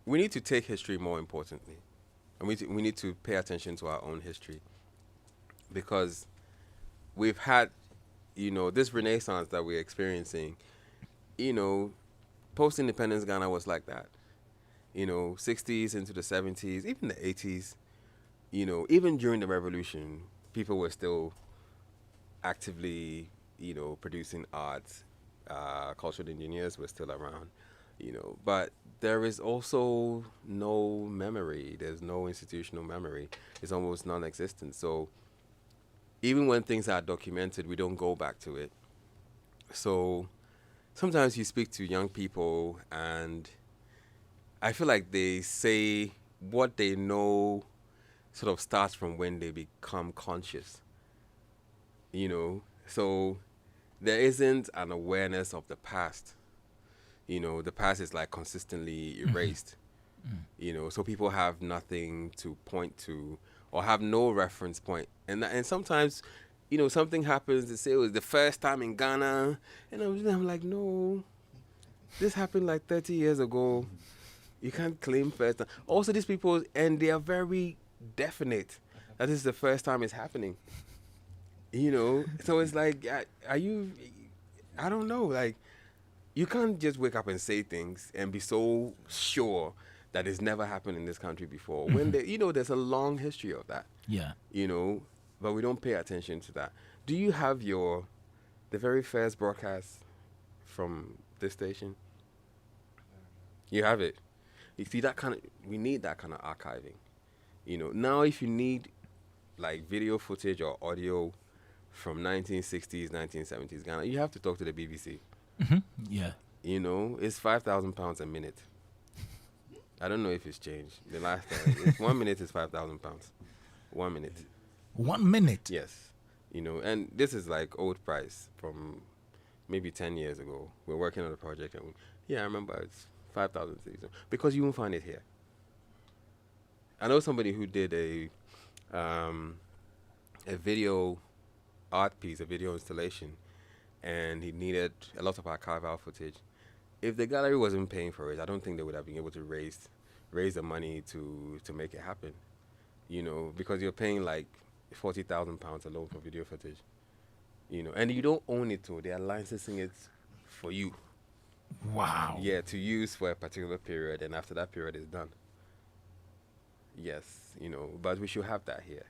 we need to take history more importantly, and we need to pay attention to our own history because we've had, this renaissance that we're experiencing. You know, post-independence Ghana was like that. 60s into the 70s, even the 80s. Even during the revolution, people were still actively, producing art. Cultural engineers were still around, but there is also no memory. There's no institutional memory. It's almost non-existent. So even when things are documented, we don't go back to it. So sometimes you speak to young people, and I feel like they say what they know sort of starts from when they become conscious, So there isn't an awareness of the past. The past is like consistently erased, so people have nothing to point to or have no reference point. And sometimes, something happens, they say it was the first time in Ghana, and I'm like, no, this happened like 30 years ago. You can't claim first time. Also, these people, and they are very definite that this is the first time it's happening. So it's like, are you? I don't know. Like, you can't just wake up and say things and be so sure that it's never happened in this country before. When there's a long history of that. Yeah. But we don't pay attention to that. Do you have the very first broadcast from this station? You have it. You see we need that kind of archiving. Now if you need like video footage or audio from 1960s, 1970s Ghana, you have to talk to the BBC. Yeah. It's £5,000 a minute. I don't know if it's changed. The last time, 1 minute is £5,000. 1 minute. 1 minute. Yes. And this is like old price from maybe 10 years ago. We're working on a project, and I remember it's 5,000 because you won't find it here. I know somebody who did a video art piece, a video installation, and he needed a lot of archival footage. If the gallery wasn't paying for it, I don't think they would have been able to raise the money to make it happen. Because you're paying like £40,000 alone for video footage. And you don't own it too. They are licensing it for you. Wow. Yeah, to use for a particular period, and after that period is done. Yes, but we should have that here.